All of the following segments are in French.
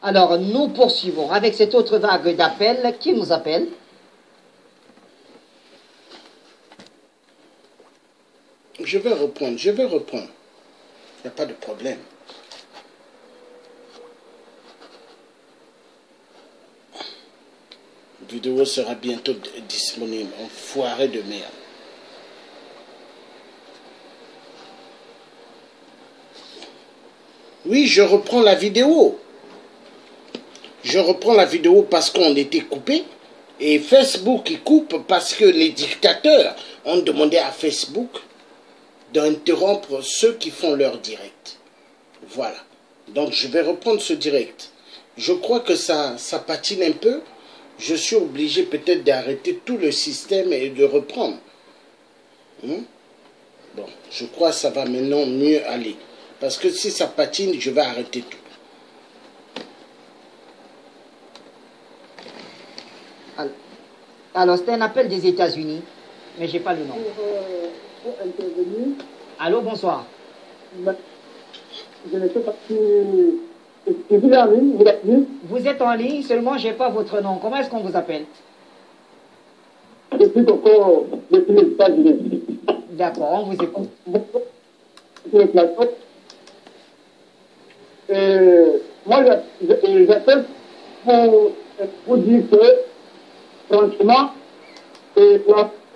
Alors, nous poursuivons avec cette autre vague d'appels. Qui nous appelle? Je vais reprendre. Il n'y a pas de problème. La vidéo sera bientôt disponible. Enfoiré de merde. Oui, je reprends la vidéo. Je reprends la vidéo parce qu'on était coupé. Et Facebook, il coupe parce que les dictateurs ont demandé à Facebook d'interrompre ceux qui font leur direct. Voilà. Donc, je vais reprendre ce direct. Je crois que ça patine un peu. Je suis obligé peut-être d'arrêter tout le système et de reprendre. Bon, je crois que ça va maintenant mieux aller. Parce que si ça patine, je vais arrêter tout. Alors, c'est un appel des États-Unis, mais je n'ai pas le nom. Pour intervenir. Allô, bonsoir. Je ne sais pas si... Je suis en ligne, vous êtes ligne. Vous êtes en ligne, seulement je n'ai pas votre nom. Comment est-ce qu'on vous appelle? Je suis encore depuis les États-Unis. D'accord, on vous écoute. Sur le plateau. Moi, j'appelle pour dire que, franchement,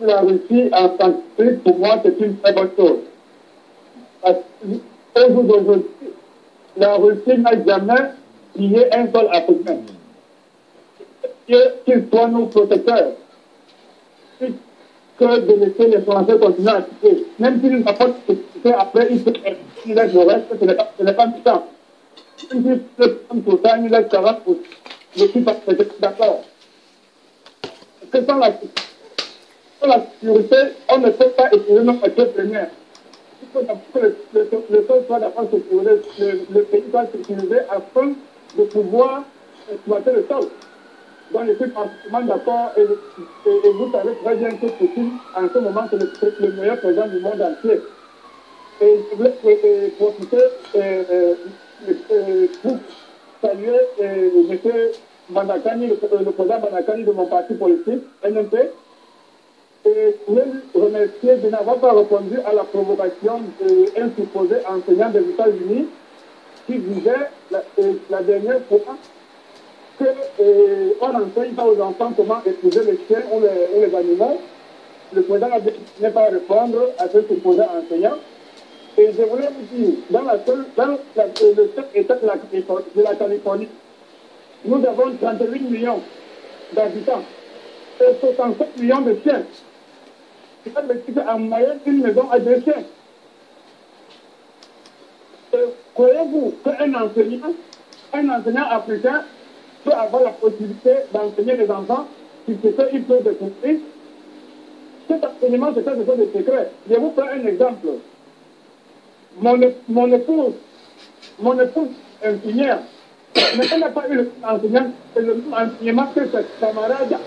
la Russie en tant que pays, pour moi, c'est une très bonne chose. Parce qu'au jour d'aujourd'hui, la Russie n'a jamais lié un seul Africain. Qu'ils soient nos protecteurs. Que de laisser les Français continuer à quitter. Même s'ils apportent ce qui après, ils peuvent laissent le reste, ce n'est pas méchant. Même s'ils peuvent prendre pour ça, ils laissent 40%. Je suis pas d'accord. Parce que sans la sécurité, on ne peut pas utiliser nos matières premières. Il faut que le sol soit d'abord sécurisé, le pays soit sécurisé afin de pouvoir exploiter le sol. Donc je suis parfaitement d'accord et vous savez très bien que Poutine, en ce moment, c'est le meilleur président du monde entier. Et je voulais profiter pour saluer M. Bandakani, le président Bandakani de mon parti politique, NMP. Et je voulais lui remercier de n'avoir pas répondu à la provocation d'un supposé enseignant des États-Unis qui disait la dernière fois qu'on n'enseigne pas aux enfants comment épouser les chiens ou les animaux. Le président n'est pas à répondre à ce supposé enseignant. Et je voulais vous dire, dans le seul état de la Californie, nous avons 38 millions d'habitants et 67 millions de chiens. Ça veut dire qu'en moyenne, une maison a 2 chiens. Croyez-vous qu'un enseignant africain peut avoir la possibilité d'enseigner les enfants si c'est qu'il peut découvrir? Cet enseignement, c'est quelque chose de secret. Je vous prends un exemple. Mon épouse infirmière, mais elle n'a pas eu le même enseignement que ses camarades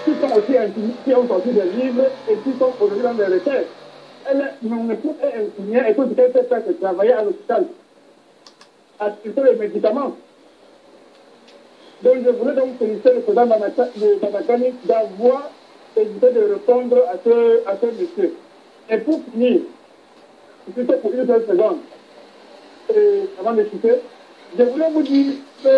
qui sont aussi infirmiers, qui ont sorti des livres et qui sont aujourd'hui dans des recherches. Mon épouse est infirmière et tout ce qu'elle fait, c'est travailler à l'hôpital, à traiter les médicaments. Donc je voulais donc féliciter le président Bandakani d'avoir hésité de répondre à ce monsieur. Et pour finir, c'était pour une seule seconde, avant de quitter, je voulais vous dire que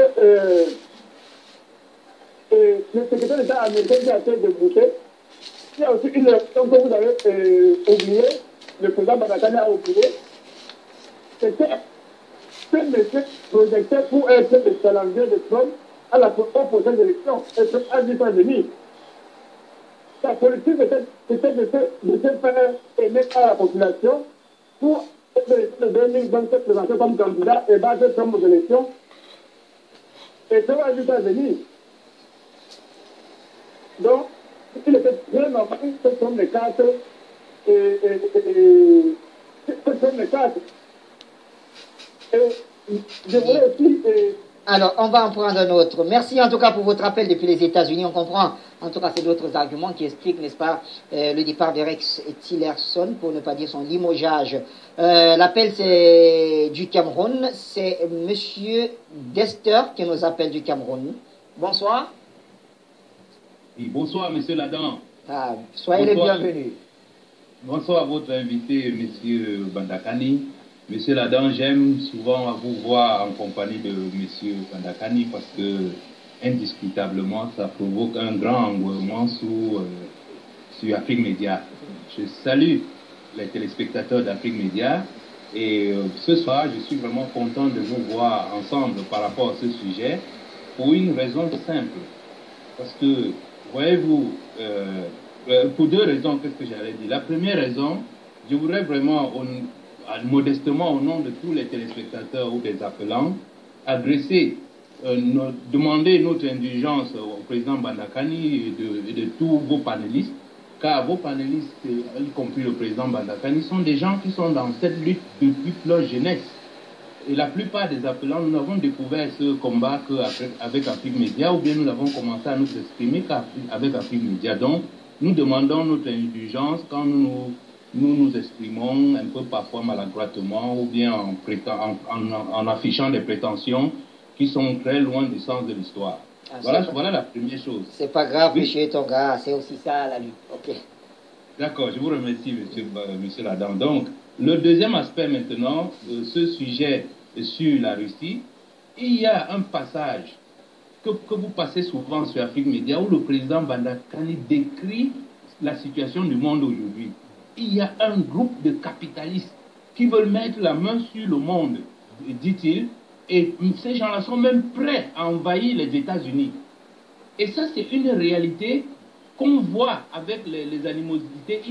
le secrétaire d'État américain qui a été débouché, il y a aussi une élection que vous avez oubliée, le président Bandakani a oublié, c'était ce monsieur projeté pour être le challenger de Trump à la prochaine élection, et Trump a dit pas venir. Sa politique c'était de se faire aimer par la population pour le 2027 présenter comme candidat et battre Trump aux élections. Et Trump a dit pas venir. Donc, il était très normal que Trump les cartes Et je voulais aussi... Alors, on va en prendre un autre. Merci en tout cas pour votre appel depuis les États-Unis. On comprend En tout cas, c'est d'autres arguments qui expliquent, n'est-ce pas, le départ de Rex Tillerson, pour ne pas dire son limogeage. L'appel, c'est du Cameroun. C'est Monsieur Dester qui nous appelle du Cameroun. Bonsoir. Oui, bonsoir, Monsieur Ladan. Ah, soyez les bienvenus. Bonsoir à votre invité, Monsieur Bandakani. Monsieur Ladan, j'aime souvent vous voir en compagnie de Monsieur Bandakani parce que, indiscutablement, ça provoque un grand engouement sur Afrique Média. Je salue les téléspectateurs d'Afrique Média et ce soir, je suis vraiment content de vous voir ensemble par rapport à ce sujet pour une raison simple. Parce que, voyez-vous, pour deux raisons, qu'est-ce que j'allais dire. La première raison, je voudrais vraiment, modestement, au nom de tous les téléspectateurs ou des appelants, demander notre indulgence au président Bandakani et de tous vos panélistes, car vos panélistes, y compris le président Bandakani, sont des gens qui sont dans cette lutte depuis leur jeunesse. Et la plupart des appelants, nous n'avons découvert ce combat qu'avec Afrique Média, ou bien nous avons commencé à nous exprimer qu'avec Afrique Média. Donc, nous demandons notre indulgence quand nous exprimons un peu parfois maladroitement ou bien en affichant des prétentions qui sont très loin du sens de l'histoire. Voilà la première chose. C'est pas grave, oui. Monsieur Tonga, c'est aussi ça la lutte. Ok. D'accord, je vous remercie, monsieur Ladan. Donc, le deuxième aspect maintenant, ce sujet sur la Russie, il y a un passage que vous passez souvent sur Afrique Média où le président Bandakani décrit la situation du monde aujourd'hui. Il y a un groupe de capitalistes qui veulent mettre la main sur le monde, dit-il, et ces gens-là sont même prêts à envahir les États-Unis. Et ça, c'est une réalité qu'on voit avec les animosités,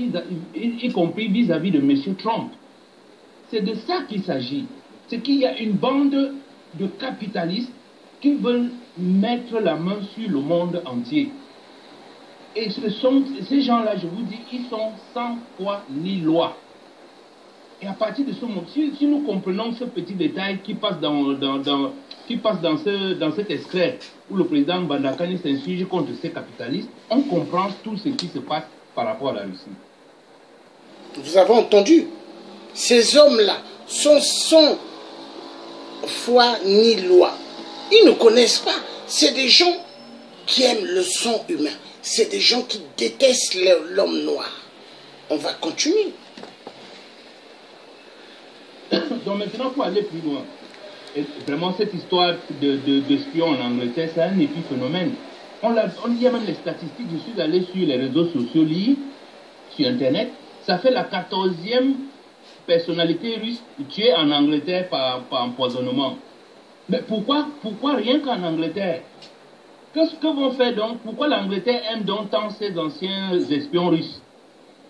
y compris vis-à-vis de M. Trump. C'est de ça qu'il s'agit. C'est qu'il y a une bande de capitalistes qui veulent mettre la main sur le monde entier. Et ces gens-là, je vous dis, ils sont sans foi ni loi. Et à partir de ce moment, si nous comprenons ce petit détail qui passe dans cet extrait où le président Bandakani s'insurge contre ces capitalistes, on comprend tout ce qui se passe par rapport à la Russie. Vous avez entendu? Ces hommes-là sont sans foi ni loi. Ils ne connaissent pas. C'est des gens qui aiment le sang humain. C'est des gens qui détestent l'homme noir. On va continuer. Donc maintenant, pour aller plus loin, et vraiment cette histoire d'espions en Angleterre, c'est un épiphénomène. Il y a même les statistiques, je suis allé sur les réseaux sociaux lire, sur Internet, ça fait la 14e personnalité russe tuée en Angleterre par empoisonnement. Mais pourquoi rien qu'en Angleterre? Qu'est-ce que vont faire donc? Pourquoi l'Angleterre aime donc tant ces anciens espions russes?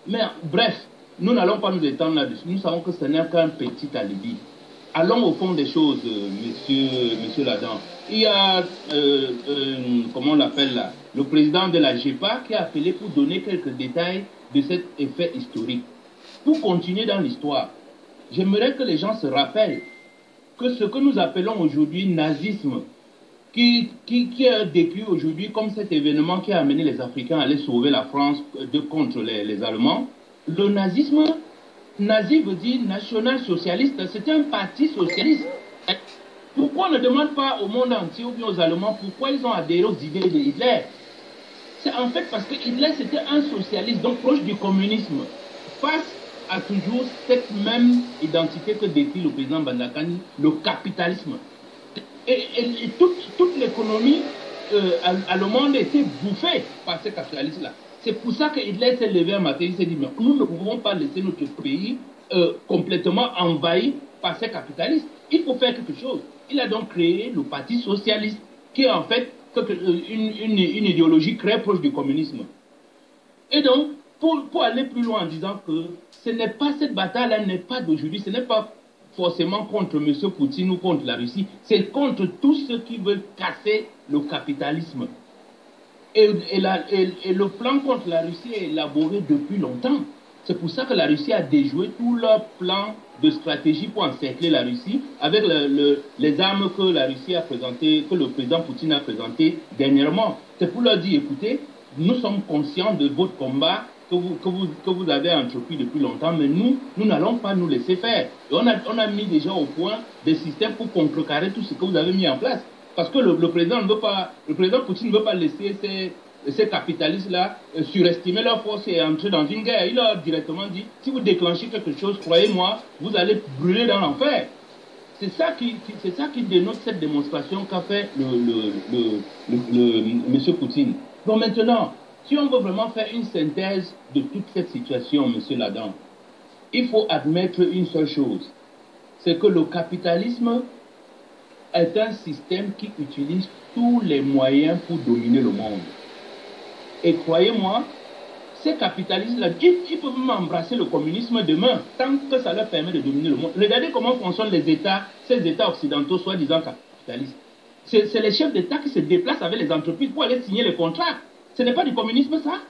Mais bref, nous n'allons pas nous étendre là-dessus. Nous savons que ce n'est qu'un petit alibi. Allons au fond des choses, monsieur Ladan. Il y a, comment on l'appelle là, le président de la GEPA qui a appelé pour donner quelques détails de cet effet historique. Pour continuer dans l'histoire, j'aimerais que les gens se rappellent que ce que nous appelons aujourd'hui nazisme, qui est décrit aujourd'hui comme cet événement qui a amené les Africains à aller sauver la France contre les Allemands, le nazisme, nazi veut dire national-socialiste, c'était un parti socialiste. Pourquoi on ne demande pas au monde entier ou bien aux Allemands pourquoi ils ont adhéré aux idées de Hitler? C'est en fait parce que Hitler c'était un socialiste, donc proche du communisme, face à toujours cette même identité que décrit le président Bandakani, le capitalisme. Et toute l'économie allemande était bouffée par ces capitalistes-là. C'est pour ça que Hitler s'est levé un matin, il s'est dit, mais nous ne pouvons pas laisser notre pays complètement envahi par ces capitalistes. Il faut faire quelque chose. Il a donc créé le Parti socialiste, qui est en fait une idéologie très proche du communisme. Et donc, pour aller plus loin en disant que ce n'est pas cette bataille-là, n'est pas d'aujourd'hui, ce n'est pas forcément contre M. Poutine ou contre la Russie, c'est contre tous ceux qui veulent casser le capitalisme. Et le plan contre la Russie est élaboré depuis longtemps. C'est pour ça que la Russie a déjoué tout leur plan de stratégie pour encercler la Russie avec les armes que la Russie a présentées, que le président Poutine a présentées dernièrement. C'est pour leur dire, écoutez, nous sommes conscients de votre combat que vous avez entrepris depuis longtemps, mais nous n'allons pas nous laisser faire. Et on a mis déjà au point des systèmes pour contrecarrer tout ce que vous avez mis en place. Parce que le président Poutine ne veut pas laisser ces capitalistes-là surestimer leur force et entrer dans une guerre. Il leur a directement dit, si vous déclenchez quelque chose, croyez-moi, vous allez brûler dans l'enfer. C'est ça qui dénote cette démonstration qu'a fait M. Poutine. Donc maintenant, si on veut vraiment faire une synthèse de toute cette situation, M. Ladan, il faut admettre une seule chose, c'est que le capitalisme est un système qui utilise tous les moyens pour dominer le monde. Et croyez-moi, ces capitalistes-là, ils peuvent même embrasser le communisme demain, tant que ça leur permet de dominer le monde. Regardez comment fonctionnent les États, ces États occidentaux, soi-disant capitalistes. C'est les chefs d'État qui se déplacent avec les entreprises pour aller signer les contrats. Ce n'est pas du communisme, ça.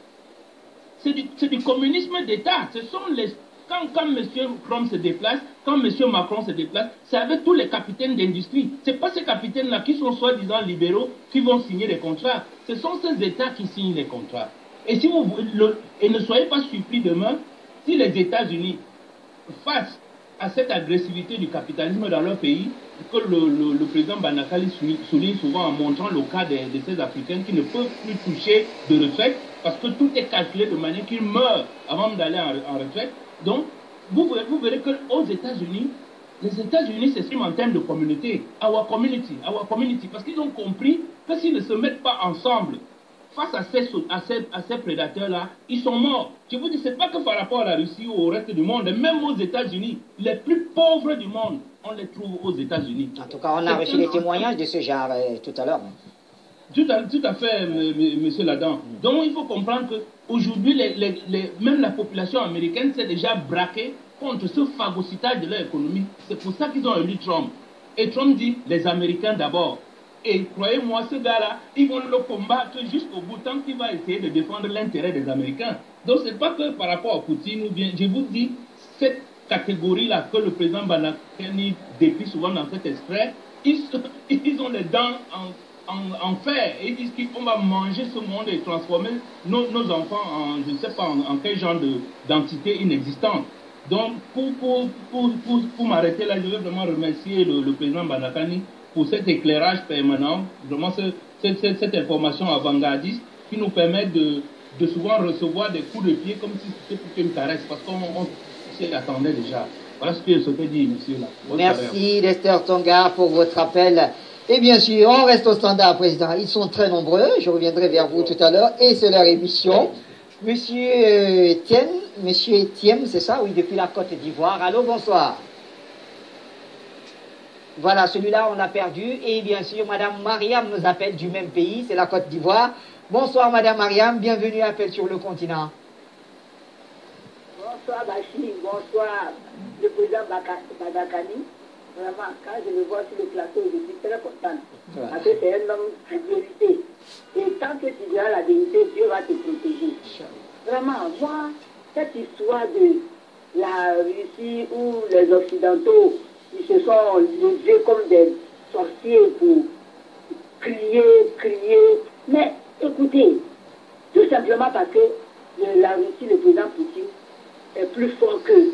C'est du communisme d'État. Ce sont les... Quand M. Trump se déplace, quand M. Macron se déplace, c'est avec tous les capitaines d'industrie. Ce n'est pas ces capitaines-là qui sont soi-disant libéraux qui vont signer les contrats. Ce sont ces États qui signent les contrats. Et, et ne soyez pas surpris demain si les États-Unis, face à cette agressivité du capitalisme dans leur pays, que le président Banakali souligne souvent en montrant le cas de ces Africains qui ne peuvent plus toucher de retraite parce que tout est calculé de manière qu'ils meurent avant d'aller en retraite. Donc, vous verrez qu'aux États-Unis, les États-Unis s'expriment en termes de communauté, our community, parce qu'ils ont compris que s'ils ne se mettent pas ensemble face à ces prédateurs-là, ils sont morts. Je vous dis, ce n'est pas que par rapport à la Russie ou au reste du monde, même aux États-Unis, les plus pauvres du monde, on les trouve aux États-Unis. En tout cas, on a reçu des témoignages de ce genre tout à l'heure. Tout à fait, monsieur Ladan. Donc, il faut comprendre qu'aujourd'hui, même la population américaine s'est déjà braquée contre ce phagocytage de leur économie. C'est pour ça qu'ils ont élu Trump. Et Trump dit, les Américains d'abord. Et croyez-moi, ce gars-là, ils vont le combattre jusqu'au bout tant qu'il va essayer de défendre l'intérêt des Américains. Donc, ce n'est pas que par rapport à Poutine ou bien, je vous dis, cette catégorie-là que le président Banakani décrit souvent dans cet extrait, ils ont les dents en fer et ils disent qu'on va manger ce monde et transformer nos enfants en, je ne sais pas, en quel genre d'entité inexistante. Donc, pour m'arrêter là, je veux vraiment remercier le président Banakani pour cet éclairage permanent, vraiment cette information avant-gardiste qui nous permet de souvent recevoir des coups de pied comme si c'était pour une caresse, parce qu'on s'y attendait déjà. Voilà ce que je souhaitais dire, monsieur. Là. Merci, Lester Tonga, pour votre appel. Et bien sûr, on reste au standard, président. Ils sont très nombreux. Je reviendrai vers vous tout à l'heure. Et c'est leur émission. Monsieur Etienne, c'est ça? Oui, depuis la Côte d'Ivoire. Allô, bonsoir. Voilà, celui-là, on l'a perdu. Et bien sûr, Madame Mariam nous appelle du même pays, c'est la Côte d'Ivoire. Bonsoir, Madame Mariam. Bienvenue à Appel sur le continent. Bonsoir, Bachir. Bonsoir, le président Badakani. Vraiment, quand je le vois sur le plateau, je suis très contente. Ouais. Parce que c'est un homme de vérité. Et tant que tu diras la vérité, Dieu va te protéger. Vraiment, moi, cette histoire de la Russie où les Occidentaux, ils se sont levés comme des sorciers pour crier. Mais écoutez, tout simplement parce que la Russie, le président Poutine, est plus fort qu'eux.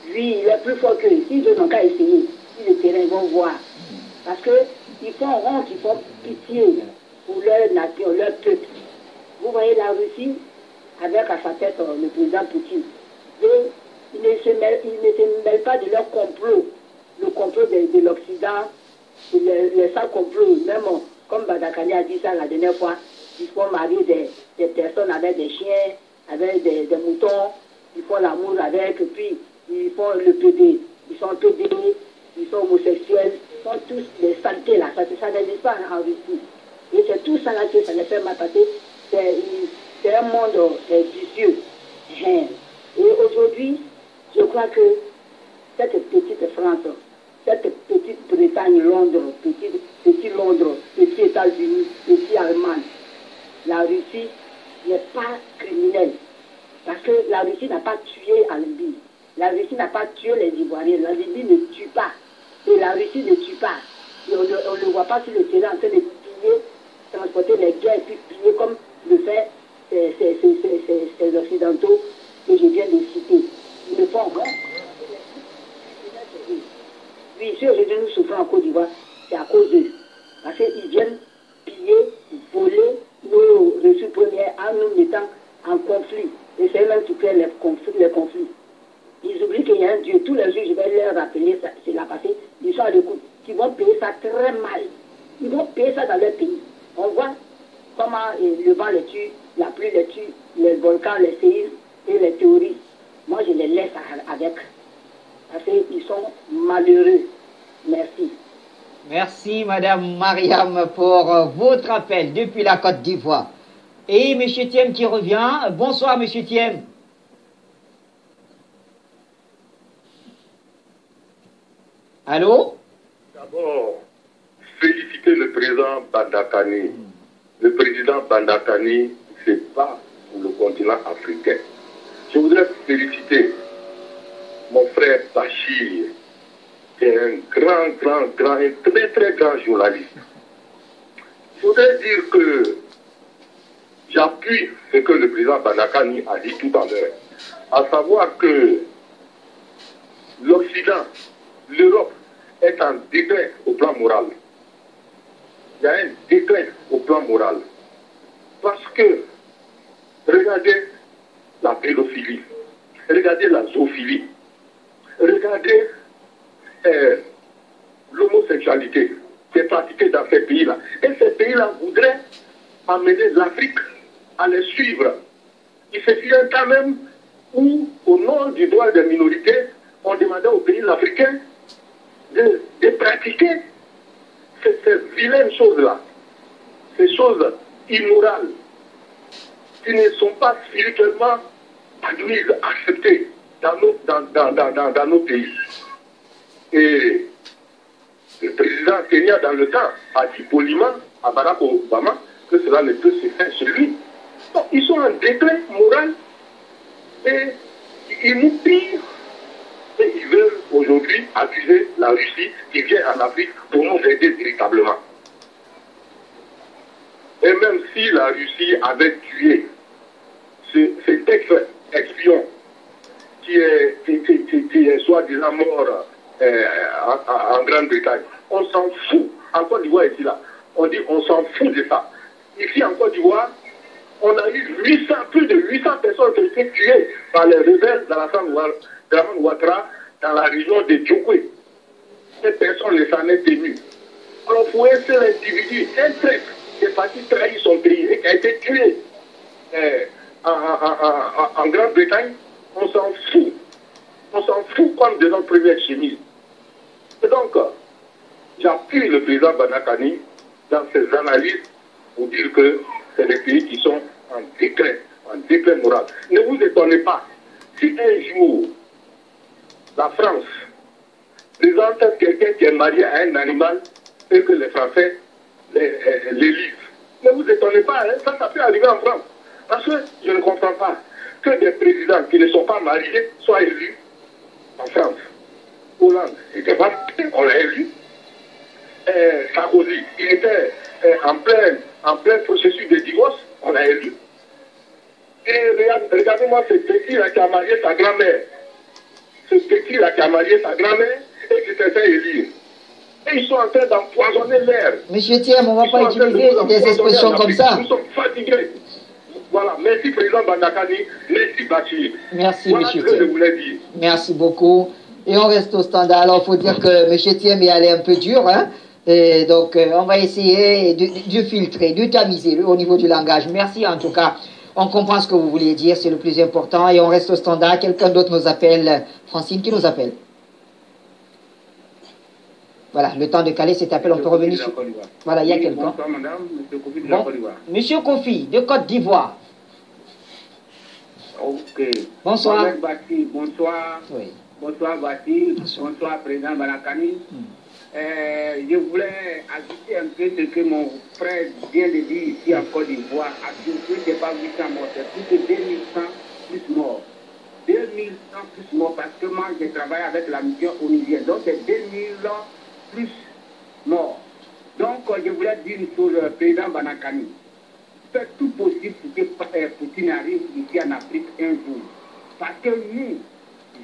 Lui, il est plus fort qu'eux. S'ils n'ont qu'à essayer, si le terrain, ils vont voir. Parce qu'ils font honte, ils font pitié pour leur nation, leur peuple. Vous voyez la Russie, avec à sa tête le président Poutine. Et il ne se mêle pas de leur complot, le complot de l'Occident, les sales complots. Même comme Badakani a dit ça la dernière fois, ils font marier des personnes avec des chiens, avec des moutons, ils font l'amour avec, puis ils font le PD, ils sont PD, ils sont homosexuels, ils sont tous des saletés là, ça n'existe pas en Russie. Et c'est tout ça là que ça les fait m'attaquer, c'est un monde vicieux. Et aujourd'hui, je crois que cette petite France, cette petite Bretagne, Londres, petit Londres, petit États-Unis, petit Allemagne, la Russie n'est pas criminelle. Parce que la Russie n'a pas tué en Libye. La Russie n'a pas tué les Ivoiriens. La Libye ne tue pas. Et la Russie ne tue pas. Et on ne le voit pas sur le terrain en train de piller, transporter les guerres, puis piller comme le fait ces Occidentaux que je viens de citer. Ils ne font rien. Oui, si aujourd'hui nous souffrons en Côte d'Ivoire, c'est à cause d'eux. Parce qu'ils viennent piller, voler nos ressources premières en nous mettant en conflit. Et c'est même qui créent les conflits. Ils oublient qu'il y a un Dieu. Tous les jours, je vais leur rappeler ça, c'est la passé. Ils sont à l'écoute. Ils vont payer ça très mal. Ils vont payer ça dans leur pays. On voit comment le vent les tue, la pluie les tue, les volcans, les séismes et les théories. Moi, je les laisse avec. Parce qu'ils sont malheureux. Merci. Merci, Madame Mariam, pour votre appel depuis la Côte d'Ivoire. Et M. Thiem qui revient. Bonsoir, M. Thiem. Allô? D'abord, féliciter le président Bandakani. Le président Bandakani, c'est pas pour le continent africain. Je voudrais féliciter mon frère Bachir, qui est un un très grand journaliste. Je voudrais dire que j'appuie ce que le président Bandakani a dit tout à l'heure, à savoir que l'Occident, l'Europe est en déclin au plan moral. Il y a un déclin au plan moral. Parce que, regardez la pédophilie, regardez la zoophilie, regardez l'homosexualité qui est pratiquée dans ces pays-là. Et ces pays-là voudraient amener l'Afrique à les suivre. Il se fit un cas même où, au nom du droit des minorités, on demandait aux pays africains de pratiquer ces vilaines choses-là, ces choses immorales, qui ne sont pas spirituellement admises, acceptées dans nos pays. Et le président Kenya, dans le temps, a dit poliment à Barack Obama que cela ne peut se faire chez lui. Donc, ils sont en déclin moral et ils nous pillent. Et ils veulent aujourd'hui accuser la Russie qui vient en Afrique pour nous aider véritablement. Et même si la Russie avait tué cet ex-espion qui est soi-disant mort en Grande-Bretagne, on s'en fout. En Côte d'Ivoire, ici, là, on dit on s'en fout de ça. Ici, en Côte d'Ivoire, on a eu plus de 800 personnes qui ont été tuées par les rebelles dans la Draman Ouattara, dans la région de Djokwe. Ces personnes ne s'en est émues. Alors, pour un seul individu, un traître qui est parti trahir son pays et qui a été tué en Grande-Bretagne, on s'en fout. On s'en fout comme de notre première chemise. Et donc, j'appuie le président Bandakani dans ses analyses pour dire que c'est des pays qui sont en déclin moral. Ne vous étonnez pas, si un jour la France présente quelqu'un qui est marié à un animal et que les Français l'élisent. Ne vous étonnez pas, hein, ça peut arriver en France. Parce que je ne comprends pas que des présidents qui ne sont pas mariés soient élus en France. Hollande n'était pas marié, on l'a élu. Sarkozy, il était en plein processus de divorce, on l'a élu. Et regardez-moi ce petit-là qui a marié sa grand-mère. Ce petit-là qui a marié sa grand-mère et qui s'est fait élire. Et ils sont en train d'empoisonner l'air. Monsieur Thiem, on ne va pas utiliser des expressions comme ça. Nous sommes fatigués. Voilà, merci président Bandakani, merci Bachir. Merci voilà monsieur ce que je Thiem. voulais dire. Merci beaucoup. Et on reste au standard. Alors, il faut dire que monsieur Thiem est allé un peu dur, hein. Et donc, on va essayer de filtrer, de tamiser au niveau du langage. Merci en tout cas. On comprend ce que vous vouliez dire, c'est le plus important. Et on reste au standard. Quelqu'un d'autre nous appelle. Francine, qui nous appelle? Voilà, le temps de caler cet appel, on peut revenir sur... Voilà, il y a quelqu'un. Bonsoir madame, monsieur Kofi de la Côte d'Ivoire. Monsieur Kofi, de Côte d'Ivoire. Ok. Bonsoir. Mohamed Bati, bonsoir. Oui. Bonsoir Bati, Bonsoir. bonsoir président Bandakani. Je voulais ajouter un peu ce que mon frère vient de dire ici en Côte d'Ivoire. À Djokwe, ce n'est pas 800 morts, c'est plus de 2100 plus morts. 2100 plus morts parce que moi je travaille avec la mission onusienne. Donc c'est 2000 plus morts. Donc je voulais dire une chose, président Bandakani. faire tout possible pour que Poutine arrive ici en Afrique un jour. Parce que nous,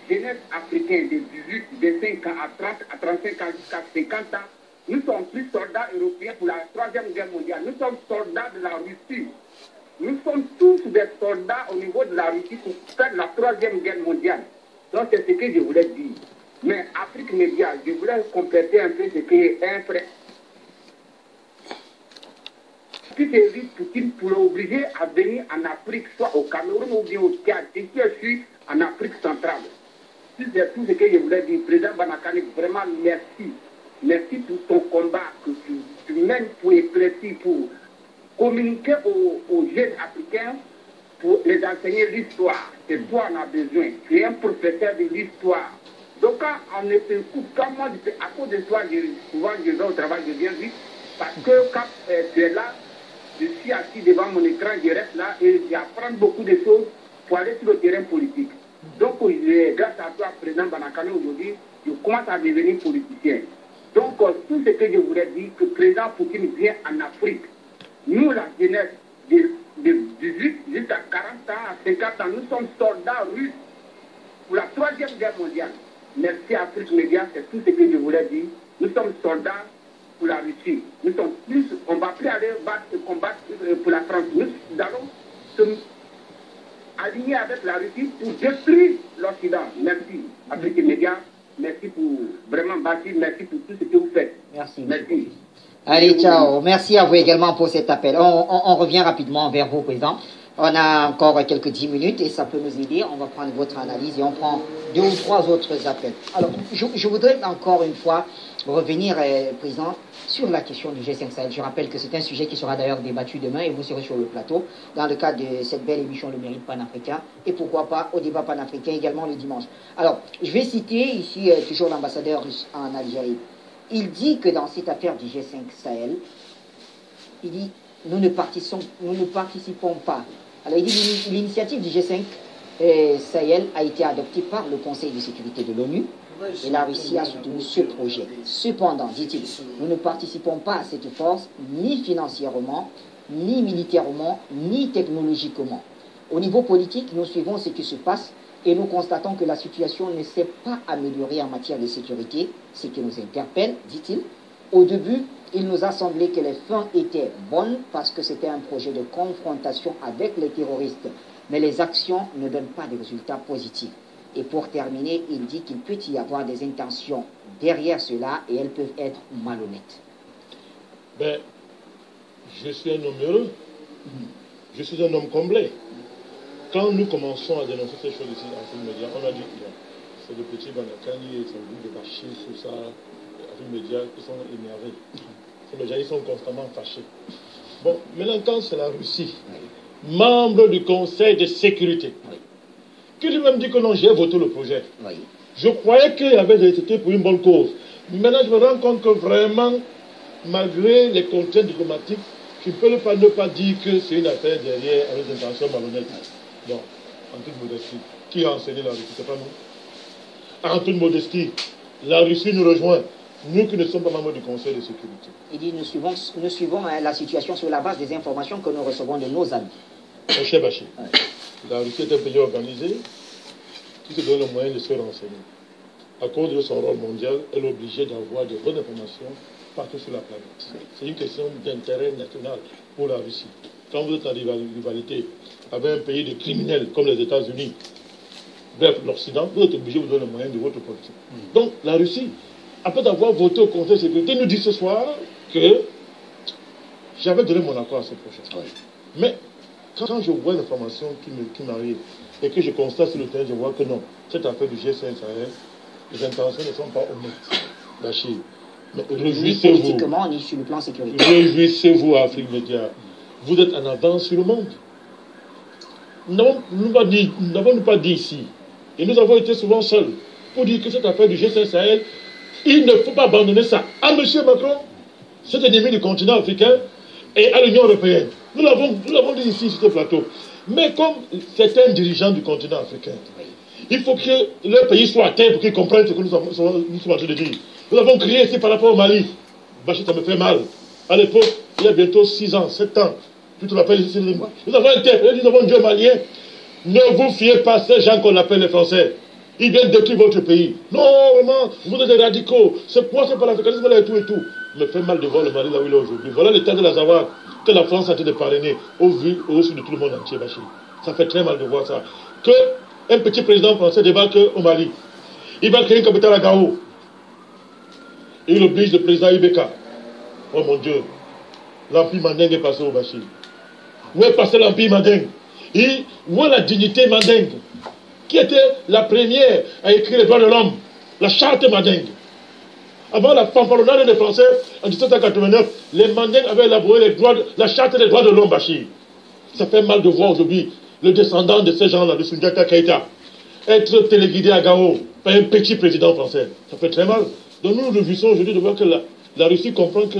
jeunesse africaine de 18, de 5 ans à 30, à 35 ans jusqu'à 50 ans, nous sommes plus soldats européens pour la 3e guerre mondiale. Nous sommes soldats de la Russie. Nous sommes tous des soldats au niveau de la Russie pour faire la 3e guerre mondiale. Donc c'est ce que je voulais dire. Mais Afrique Média, je voulais compléter un peu ce qu'un frère qui évite Poutine pour l'obliger à venir en Afrique, soit au Cameroun ou bien au Tchad, et qui suis en Afrique centrale. C'est tout ce que je voulais dire. Président Banakane, vraiment merci. Merci pour ton combat que tu mènes pour éclaircir, pour communiquer aux jeunes africains, pour les enseigner l'histoire. C'est toi on a besoin. Tu es un professeur de l'histoire. Donc quand on ne te coupe, quand moi, à cause de toi, souvent je vais au travail, je viens vite, parce que quand tu es là, je suis assis devant mon écran, je reste là et j'apprends beaucoup de choses pour aller sur le terrain politique. Donc, grâce à toi, président Banakane, aujourd'hui, je commence à devenir politicien. Donc, tout ce que je voulais dire, que le président Poutine vient en Afrique. Nous, la jeunesse de 18 jusqu'à 40 ans, à 50 ans, nous sommes soldats russes pour la 3e guerre mondiale. Merci Afrique Média, c'est tout ce que je voulais dire. Nous sommes soldats pour la Russie. Nous sommes plus, on ne va plus aller combattre pour la France. Nous allons se aligner avec la Russie pour détruire l'Occident. Merci Afrique Média. Merci pour vraiment bâtir. Merci pour tout ce que vous faites. Merci. Merci. Allez, ciao. Merci à vous également pour cet appel. On revient rapidement vers vous, Président. On a encore quelques 10 minutes et ça peut nous aider. On va prendre votre analyse et on prend 2 ou 3 autres appels. Alors, je voudrais encore une fois revenir, Président, sur la question du G5 Sahel. Je rappelle que c'est un sujet qui sera d'ailleurs débattu demain et vous serez sur le plateau dans le cadre de cette belle émission Le Mérite panafricain et pourquoi pas au débat panafricain également le dimanche. Alors, je vais citer ici toujours l'ambassadeur russe en Algérie. Il dit que dans cette affaire du G5 Sahel, il dit nous ne participons pas. Alors il dit l'initiative du G5 Sahel a été adoptée par le Conseil de sécurité de l'ONU et la Russie a soutenu ce projet. Cependant, dit-il, nous ne participons pas à cette force ni financièrement, ni militairement, ni technologiquement. Au niveau politique, nous suivons ce qui se passe et nous constatons que la situation ne s'est pas améliorée en matière de sécurité, ce qui nous interpelle, dit-il. Au début, il nous a semblé que les fins étaient bonnes parce que c'était un projet de confrontation avec les terroristes. Mais les actions ne donnent pas de résultats positifs. Et pour terminer, il dit qu'il peut y avoir des intentions derrière cela et elles peuvent être malhonnêtes. Ben, je suis un homme heureux. Je suis un homme comblé. Quand nous commençons à dénoncer ces choses ici en Afrique Média, on a dit c'est le petit Banakani et son groupe de Bachir, tout ça, Afrique Média, ils sont énervés. Les gens, ils sont constamment fâchés. Bon, maintenant, quand c'est la Russie, membre du Conseil de sécurité, qui lui-même dit que non, j'ai voté le projet. Je croyais qu'il avait été pour une bonne cause. Maintenant, je me rends compte que vraiment, malgré les contraintes diplomatiques, tu ne peux ne pas dire que c'est une affaire derrière avec des intentions malhonnêtes. Non, en toute modestie. Qui a enseigné la Russie? C'est pas nous. En toute modestie, la Russie nous rejoint. Nous qui ne sommes pas membres du Conseil de sécurité. Il dit nous suivons la situation sur la base des informations que nous recevons de nos amis. Mon cher Bachir, la Russie est un pays organisé qui se donne le moyen de se renseigner. À cause de son rôle mondial, elle est obligée d'avoir de bonnes informations partout sur la planète. C'est une question d'intérêt national pour la Russie. Quand vous êtes en rivalité avec un pays de criminels comme les États-Unis, bref, l'Occident, vous êtes obligé de vous donner le moyen de votre politique. Donc, la Russie, après avoir voté au Conseil de sécurité, nous dit ce soir que j'avais donné mon accord à ce projet. Mais quand je vois l'information qui m'arrive et que je constate sur le terrain, je vois que non, cette affaire du G5 Sahel, les intentions ne sont pas honnêtes. Bachir, mais réjouissez-vous. Ni politiquement, ni sur le plan sécuritaire. Réjouissez-vous, Afrique Média. Vous êtes en avance sur le monde. Nous n'avons pas dit ici, et nous avons été souvent seuls, pour dire que cette affaire du G5 Sahel, il ne faut pas abandonner ça à M. Macron, cet ennemi du continent africain, et à l'Union européenne. Nous l'avons dit ici sur ce plateau. Mais comme certains dirigeants du continent africain, il faut que leur pays soit à terre pour qu'ils comprennent ce que nous sommes en train de dire. Nous avons crié ici par rapport au Mali. Bachir, ça me fait mal. À l'époque, il y a bientôt 6 ans, 7 ans, Tu te rappelles ici, nous avons interpellé, nous avons dit aux Maliens, ne vous fiez pas à ces gens qu'on appelle les Français. Ils viennent détruire votre pays. Non, vraiment, vous êtes des radicaux. C'est quoi, c'est pas l'africanisme là et tout et tout. Me fait mal de voir le Mali là où il est aujourd'hui. Voilà l'état de la Zawar que la France a été de parrainer au vu, au-dessus de tout le monde entier, Bachir. Ça fait très mal de voir ça. Que un petit président français débarque au Mali. Il va créer une capitale à Gao. Il oblige le président Ibeka. Oh mon Dieu. L'empire mandingue est passé au Bachir. Où est passé l'empire mandingue? Où est la dignité mandingue? Qui était la première à écrire les droits de l'homme? La charte mandingue. Avant la fanfaronnade des Français, en 1789, les mandingues avaient élaboré la charte des droits de l'homme, Bachir. Ça fait mal de voir aujourd'hui le descendant de ces gens-là, de Sundiata Keïta, être téléguidé à Gao par un petit président français. Ça fait très mal. Donc nous réjouissons aujourd'hui de voir que la Russie comprend que,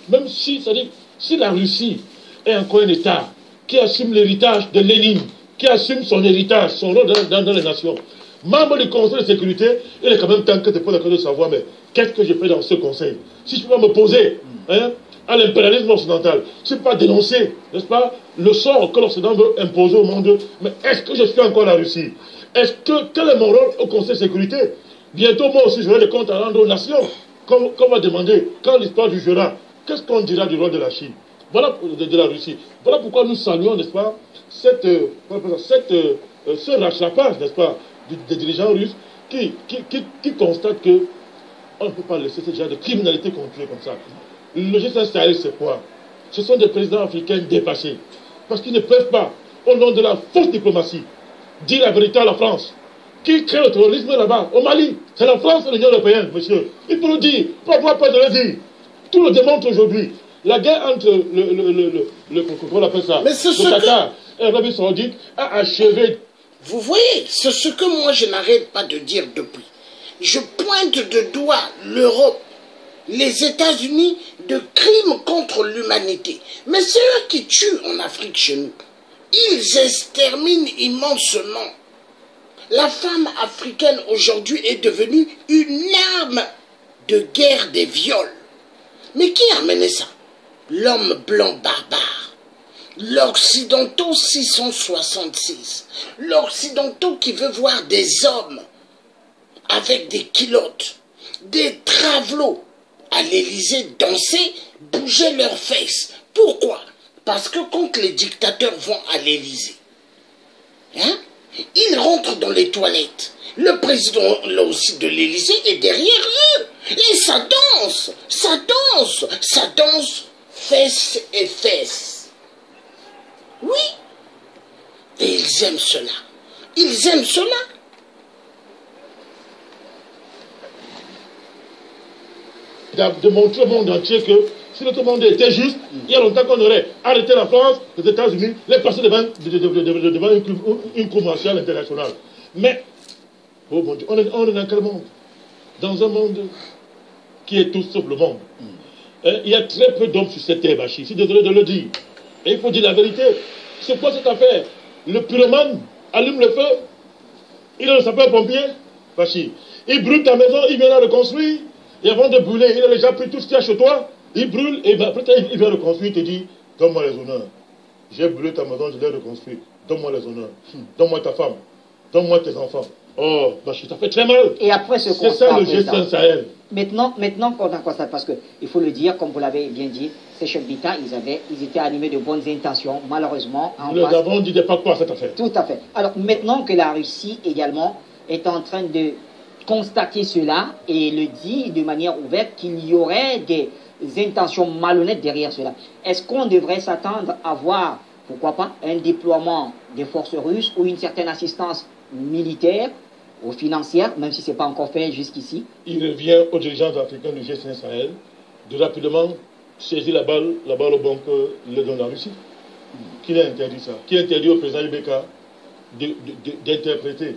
même si, c'est-à-dire, si la Russie est encore un État qui assume l'héritage de Lénine, qui assume son héritage, son rôle dans les nations, membre du Conseil de sécurité, il est quand même temps que tu poses la question de savoir, mais qu'est-ce que je fais dans ce Conseil? Si je peux pas me poser à l'impérialisme occidental, si je ne peux pas dénoncer, n'est-ce pas, le sort que l'Occident veut imposer au monde, mais est-ce que je suis encore la Russie? Quel est mon rôle au Conseil de sécurité? Bientôt, moi aussi, j'aurai des comptes à rendre aux nations, comme on va demander, quand l'histoire jugera, qu'est-ce qu'on dira du rôle de la Chine? Voilà, de la Russie. Voilà pourquoi nous saluons, n'est-ce pas, ce rattrapage, n'est-ce pas, des dirigeants russes qui constatent que on ne peut pas laisser ce genre de criminalité continuer comme ça. Le G5 Sahel, c'est quoi? Ce sont des présidents africains dépassés. Parce qu'ils ne peuvent pas, au nom de la fausse diplomatie, dire la vérité à la France. Qui crée le terrorisme là-bas? Au Mali. C'est la France et l'Union européenne, monsieur. Il faut le dire. Il faut avoir peur de le dire. Tout le démontre aujourd'hui. La guerre entre comment on appelle ça? Le Qatar et l'Arabie Saoudite a achevé. Vous voyez, c'est ce que moi je n'arrête pas de dire depuis. Je pointe de doigt l'Europe, les États-Unis de crimes contre l'humanité. Mais c'est eux qui tuent en Afrique chez nous. Ils exterminent immensement. La femme africaine aujourd'hui est devenue une arme de guerre des viols. Mais qui a amené ça? L'homme blanc barbare. L'Occidentaux 666. L'Occidentaux qui veut voir des hommes avec des culottes, des travelots à l'Élysée danser, bouger leurs fesses. Pourquoi? Parce que quand les dictateurs vont à l'Élysée, ils rentrent dans les toilettes. Le président là aussi de l'Élysée est derrière eux. Et ça danse, fesses et fesses. Oui. Et ils aiment cela. Ils aiment cela. De montrer au monde entier que si notre monde était juste, il y a longtemps qu'on aurait arrêté la France, les États-Unis, les passer devant une cour martiale internationale. Mais, oh mon Dieu, on est dans quel monde? Dans un monde qui est tout sauf le monde. Il y a très peu d'hommes sur cette terre, Bachir. Je suis désolé de le dire. Et il faut dire la vérité. C'est quoi cette affaire? Le pyromane allume le feu, il est le sapeur-pompier, Bachir. Il brûle ta maison, il vient la reconstruire. Et avant de brûler, il a déjà pris tout ce qu'il y a chez toi. Il brûle et après il vient reconstruire, il te dit, donne-moi les honneurs. J'ai brûlé ta maison, je l'ai reconstruit. Donne-moi les honneurs. Donne-moi ta femme. Donne-moi tes enfants. Oh, Bachir, ça fait très mal. Et après ce constat, c'est ça le G5 Sahel. Maintenant qu'on a constaté, parce qu'il faut le dire, comme vous l'avez bien dit, ces chefs d'État, ils étaient animés de bonnes intentions, malheureusement. Nous avons dit pas quoi cette affaire. Tout à fait. Alors maintenant que la Russie également est en train de constater cela et le dit de manière ouverte qu'il y aurait des intentions malhonnêtes derrière cela, est-ce qu'on devrait s'attendre à voir, pourquoi pas, un déploiement des forces russes ou une certaine assistance militaire ou financière, même si ce n'est pas encore fait jusqu'ici? Il revient aux dirigeants africains du G5 Sahel de rapidement saisir la balle au bon que le donne la Russie. Qui a interdit ça? Qui a interdit au président Ibeka d'interpréter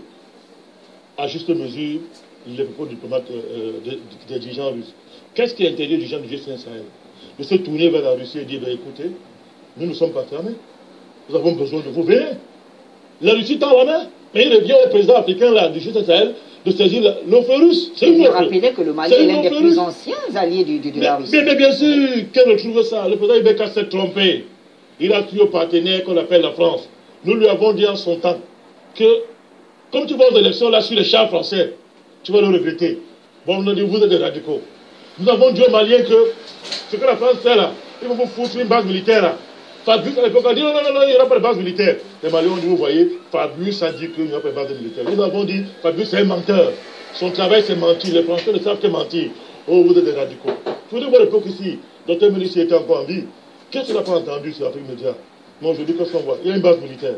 à juste mesure les propos diplomates des dirigeants russes? Qu'est-ce qui a interdit aux dirigeants du G5 Sahel de se tourner vers la Russie et dire, écoutez, nous ne sommes pas fermés, nous avons besoin de vous, venez. La Russie tend la main, mais il revient au président africain là, du G5 Sahel de saisir l'offre russe. C'est une offre. Vous rappelez que le Mali est l'un des plus anciens alliés de la Russie. Mais bien sûr, qu'elle retrouve ça. Le président Ibeka s'est trompé. Il a crié au partenaire qu'on appelle la France. Nous lui avons dit en son temps que, comme tu vas aux élections là sur les chars français, tu vas le regretter. Bon, on a dit, vous êtes des radicaux. Nous avons dit aux Maliens que ce que la France fait là, ils vont vous foutre une base militaire là. Fabius à l'époque a dit non, il n'y aura pas de base militaire. Les Maliens ont dit, vous voyez, Fabius a dit qu'il n'y aura pas de base militaire. Nous avons dit, Fabius c'est un menteur. Son travail c'est mentir. Les Français ne savent que mentir. Oh, vous êtes des radicaux. Il faut voir l'époque ici. Docteur Mélissi était encore en vie. Qu'est-ce qu'on n'a pas entendu sur l'Afrique média? Non, je dis que ce qu'on voit. Il y a une base militaire.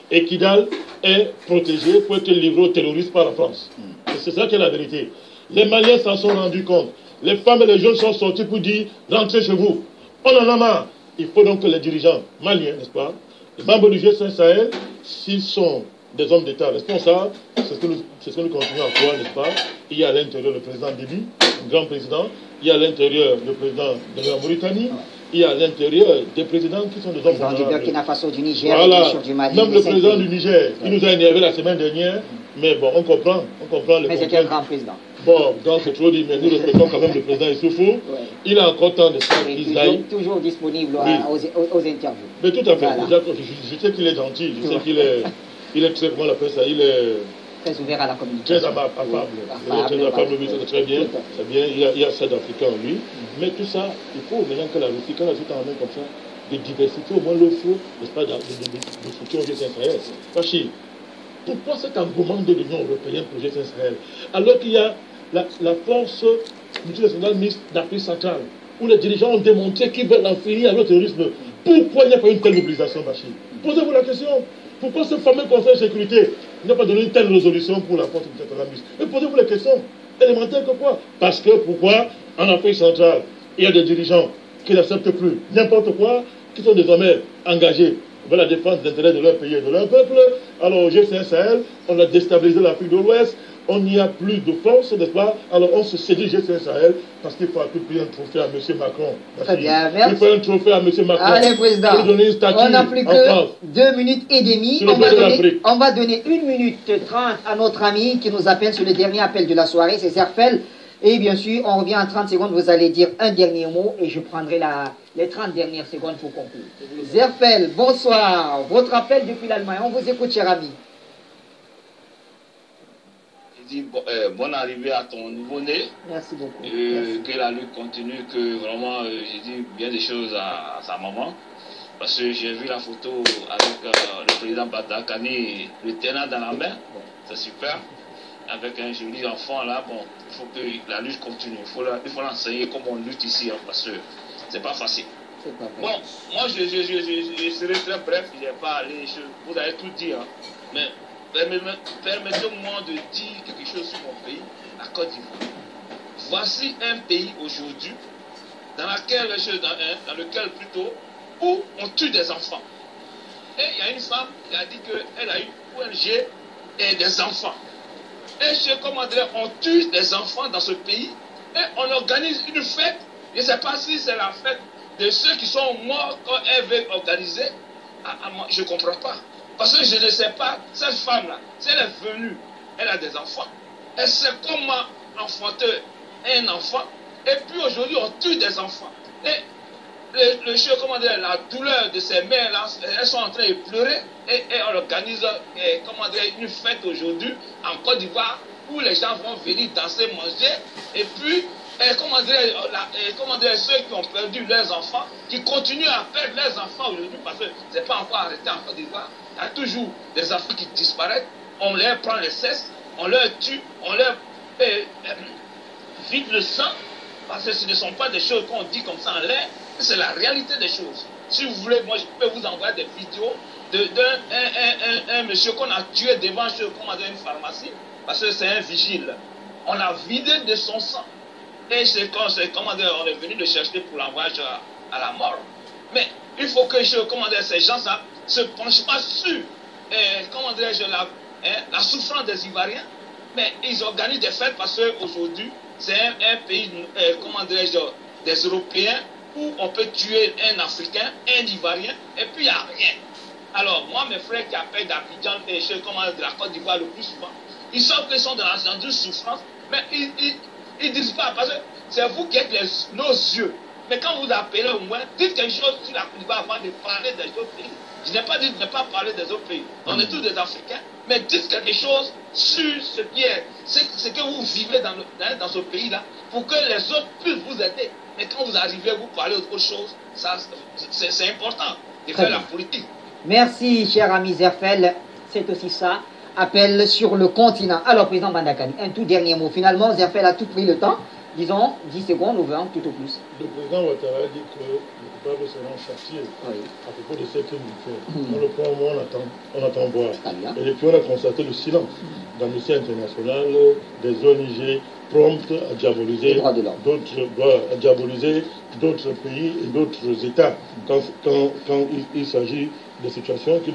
Et Kidal est protégé pour être livré aux terroristes par la France. Et c'est ça qui est la vérité. Les Maliens s'en sont rendus compte. Les femmes et les jeunes sont sortis pour dire, rentrez chez vous. On en a marre. Il faut donc que les dirigeants maliens, n'est-ce pas, les membres du G5 Sahel, s'ils sont des hommes d'État responsables, c'est ce que nous continuons à croire, n'est-ce pas? Il y a à l'intérieur le président Déby, un grand président, il y a à l'intérieur le président de la Mauritanie, il y a à l'intérieur des présidents qui sont des hommes du Burkina Faso, du Niger, voilà. du Mali. Même le président du Niger, il nous a énervé la semaine dernière, mais bon, on comprend les mais c'était un grand président. Bon, donc c'est trop dit, mais nous respectons quand même le président Issoufou. Ouais. Il a encore temps de ça qu'il aille. Toujours disponible aux interviews. Mais tout à fait. Voilà. Je sais qu'il est gentil, je sais qu'il est très, comment on appelle ça, il est très ouvert à la communication. Très affable. Il est très affable, oui, c'est très bien. C'est bien, il y a ça d'Africain en lui. Mais tout ça, il faut maintenant que la Russie, quand elle ajoute en main comme ça, de diversifier au moins le feu, n'est-ce pas, de soutien au G5 Sahel. Fachi, pourquoi cet engouement de l'Union européenne pour le G5 Sahel, alors qu'il y a la force multinationale mixte d'Afrique centrale, où les dirigeants ont démontré qu'ils veulent en finir avec le terrorisme? Pourquoi il n'y a pas une telle mobilisation, Bachir? Posez-vous la question. Pourquoi ce fameux Conseil de sécurité n'a pas donné une telle résolution pour la force multinationale mixte? Mais posez-vous la question. Élémentaire que quoi? Parce que pourquoi en Afrique centrale, il y a des dirigeants qui n'acceptent plus n'importe quoi, qui sont désormais engagés vers la défense des intérêts de leur pays et de leur peuple. Alors au G5 Sahel, on a déstabilisé l'Afrique de l'Ouest, on n'y a plus de force, n'est-ce pas? Alors on se saisit G5 Sahel parce qu'il faut payer un trophée à M. Macron. Très bien, merci. Il faut un trophée à M. Macron. Allez, Président, on n'a plus que 2 minutes et demie. On va donner 1 minute 30 à notre ami qui nous appelle sur le dernier appel de la soirée, c'est Zerfel. Et bien sûr, on revient en 30 secondes, vous allez dire un dernier mot et je prendrai les 30 dernières secondes pour conclure. Zerfel, bonsoir. Votre appel depuis l'Allemagne, on vous écoute, cher ami. Je dis bonne arrivée à ton nouveau-né. Merci beaucoup. Que la lutte continue, que vraiment, j'ai dit bien des choses à sa maman. Parce que j'ai vu la photo avec le président Batakani, le tenant dans la main. C'est super. Avec un joli enfant là, bon, il faut que la lutte continue. Il faut l'enseigner comme on lutte ici, hein, parce que c'est pas facile. Bon, moi je serai très bref, je ne vais pas aller, vous allez tout dire. Hein, mais permettez-moi de dire quelque chose sur mon pays, la Côte d'Ivoire. Voici un pays aujourd'hui dans lequel plutôt où on tue des enfants. Et il y a une femme qui a dit qu'elle a eu ONG et des enfants. Et comment dire, on tue des enfants dans ce pays et on organise une fête. Je ne sais pas si c'est la fête de ceux qui sont morts quand elle veut organiser. Je ne comprends pas. Parce que je ne sais pas, cette femme-là, si elle est venue, elle a des enfants. Elle sait comment enfanter un enfant. Et puis aujourd'hui, on tue des enfants. Et comment dire, la douleur de ces mères-là, elles sont en train de pleurer. Et on organise comment dire, une fête aujourd'hui en Côte d'Ivoire où les gens vont venir danser, manger. Et puis, comment dire, ceux qui ont perdu leurs enfants, qui continuent à perdre leurs enfants aujourd'hui parce que ce n'est pas encore arrêté en Côte d'Ivoire. Il y a toujours des enfants qui disparaissent. On leur prend les cesses, on leur tue, on leur vide le sang. Parce que ce ne sont pas des choses qu'on dit comme ça en l'air, c'est la réalité des choses. Si vous voulez, moi je peux vous envoyer des vidéos d'un monsieur qu'on a tué devant une pharmacie, parce que c'est un vigile. On l'a vidé de son sang. Et c'est comment dire, on est venu le chercher pour l'envoyer à la mort. Mais il faut que ces gens-là se penchent pas sur la souffrance des Ivoiriens. Mais ils organisent des fêtes parce qu'aujourd'hui, c'est un pays, des Européens où on peut tuer un Africain, un Ivoirien, et puis il n'y a rien. Alors, moi, mes frères qui appellent d'Abidjan et de la Côte d'Ivoire le plus souvent, ils savent qu'ils sont dans une souffrance, mais ils ne disent pas, parce que c'est vous qui êtes nos yeux. Mais quand vous appelez au moins, dites quelque chose sur la Côte d'Ivoire avant de parler des autres pays. Je n'ai pas dit de ne pas parler des autres pays. On est tous des Africains. Mais dites quelque chose sur ce qui est, ce que vous vivez dans ce pays-là, pour que les autres puissent vous aider. Mais quand vous arrivez, vous parlez d'autre chose, c'est important de faire la politique. Merci, cher ami Zerfel. C'est aussi ça. Appel sur le continent. Alors, président Bandakani, un tout dernier mot. Finalement, Zerfel a tout pris le temps. Disons 10 secondes ou 20, tout au plus. Le président Ouattara dit que les coupables seront châtiés à propos de ce qu'il nous fait. On le prend au moins, on attend voir. Et puis on a constaté le silence d'Amnesty International, des ONG promptes à diaboliser d'autres pays et d'autres États quand il s'agit de situations qui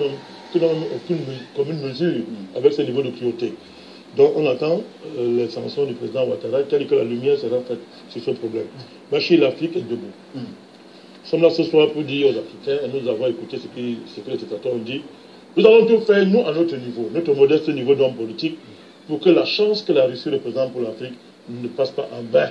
n'ont aucune commune mesure avec ce niveau de cruauté. Donc on attend les sanctions du président Ouattara, telle que la lumière sera faite sur ce problème. Bachir, l'Afrique est debout. Nous sommes là ce soir pour dire aux Africains, et nous avons écouté ce que les dictateurs ont dit, nous allons tout faire, nous, à notre niveau, notre modeste niveau d'homme politique, pour que la chance que la Russie représente pour l'Afrique ne passe pas en vain.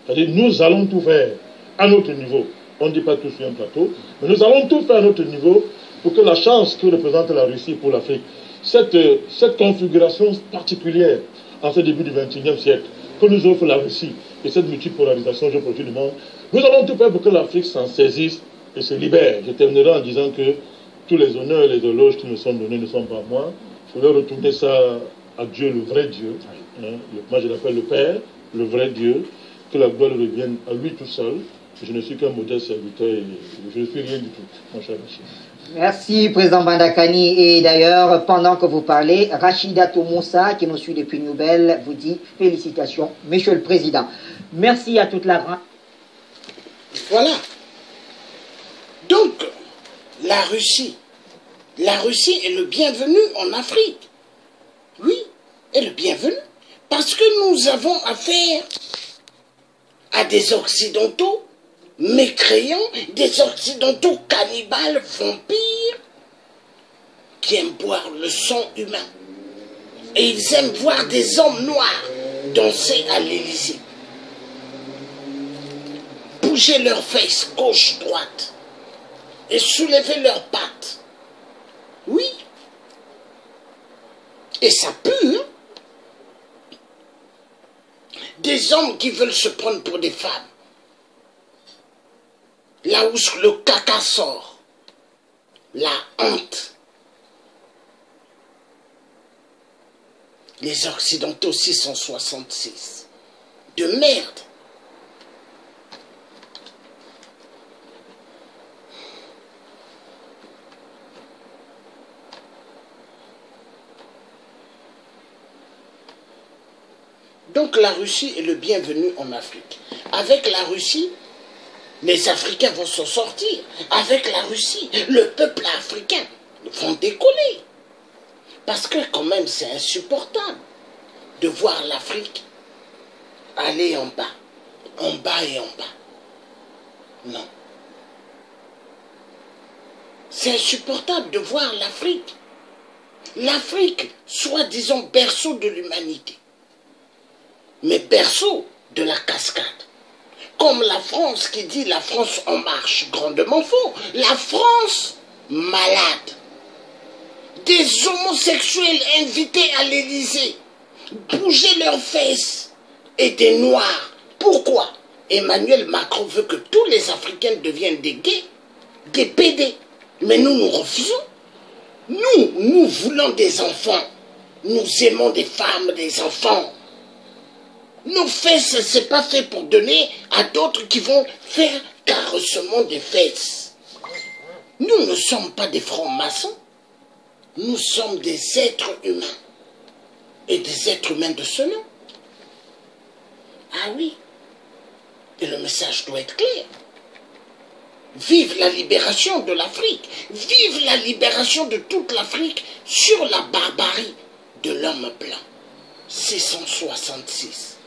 C'est-à-dire, nous allons tout faire à notre niveau. On ne dit pas tout sur un plateau, mais nous allons tout faire à notre niveau pour que la chance que représente la Russie pour l'Afrique, cette configuration particulière en ce début du XXIe siècle que nous offre la Russie et cette multipolarisation géopolitique du monde, nous allons tout faire pour que l'Afrique s'en saisisse et se libère. Je terminerai en disant que tous les honneurs et les éloges qui nous sont donnés ne sont pas à moi. Je vais retourner ça à Dieu, le vrai Dieu. Moi je l'appelle le Père, le vrai Dieu. Que la gloire revienne à lui tout seul. Je ne suis qu'un modeste serviteur et je ne suis rien du tout, mon cher Rachid. Merci, président Bandakani. Et d'ailleurs, pendant que vous parlez, Rachida Moussa, qui nous suit depuis Nouvelle, vous dit félicitations, monsieur le président. Merci à toute la... Voilà. Donc, la Russie est le bienvenu en Afrique. Oui, est le bienvenu. Parce que nous avons affaire à des Occidentaux mécréants, des Occidentaux cannibales, vampires, qui aiment boire le sang humain. Et ils aiment voir des hommes noirs danser à l'Élysée. Bouger leurs fesses gauche, droite, et soulever leurs pattes. Oui. Et ça pue, hein? Des hommes qui veulent se prendre pour des femmes. Là où le caca sort, la honte. Les Occidentaux 666. De merde. Donc la Russie est le bienvenu en Afrique. Avec la Russie, les Africains vont s'en sortir. Avec la Russie, le peuple africain vont décoller. Parce que quand même, c'est insupportable de voir l'Afrique aller en bas et en bas. Non. C'est insupportable de voir l'Afrique, soi-disant berceau de l'humanité, mais berceau de la cascade. Comme la France qui dit la France en marche, grandement faux. La France malade. Des homosexuels invités à l'Élysée, bouger leurs fesses, et des Noirs. Pourquoi? Emmanuel Macron veut que tous les Africains deviennent des gays, des PD. Mais nous refusons. Nous voulons des enfants. Nous aimons des femmes, des enfants. Nos fesses, c'est pas fait pour donner à d'autres qui vont faire carrossement des fesses. Nous ne sommes pas des francs-maçons. Nous sommes des êtres humains. Et des êtres humains de ce nom. Ah oui. Et le message doit être clair. Vive la libération de l'Afrique. Vive la libération de toute l'Afrique sur la barbarie de l'homme blanc. 666.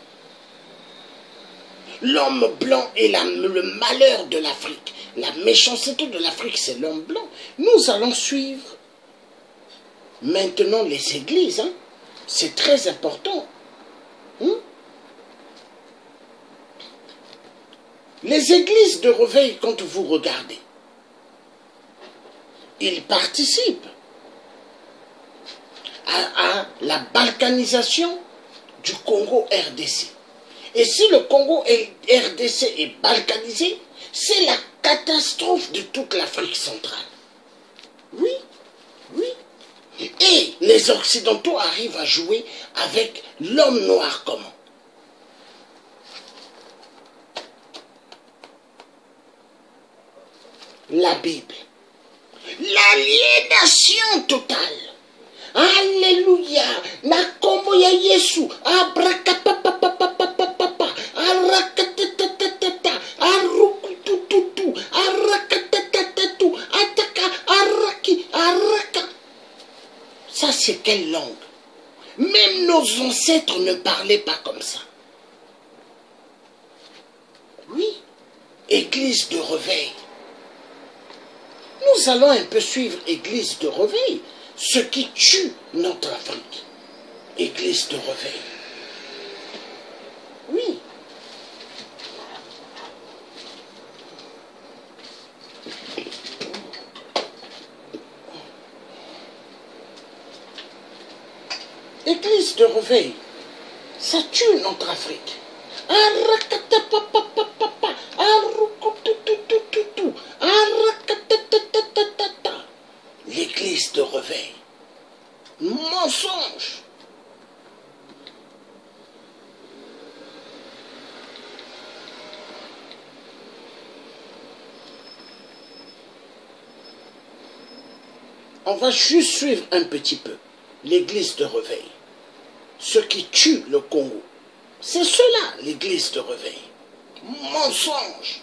L'homme blanc est le malheur de l'Afrique. La méchanceté de l'Afrique, c'est l'homme blanc. Nous allons suivre maintenant les églises. Hein? C'est très important. Les églises de réveil, quand vous regardez, ils participent à la balkanisation du Congo RDC. Et si le Congo RDC est balkanisé, c'est la catastrophe de toute l'Afrique centrale. Oui, oui. Et les Occidentaux arrivent à jouer avec l'homme noir commun. La Bible. L'aliénation totale. Alléluia. Nakombo ya Yesu. Abrakapapapapapapapa. Arakatatata. Arukutututu. Arakatatatu. Ataka. Araki. Araka. Ça, c'est quelle langue? Même nos ancêtres ne parlaient pas comme ça. Oui. Église de réveil. Nous allons un peu suivre Église de réveil, ce qui tue notre Afrique. Église de réveil. Oui. Église de réveil, ça tue notre Afrique. L'église de réveil. Mensonge. On va juste suivre un petit peu l'église de réveil. Ce qui tue le Congo. C'est cela, l'église de réveil. Mensonge.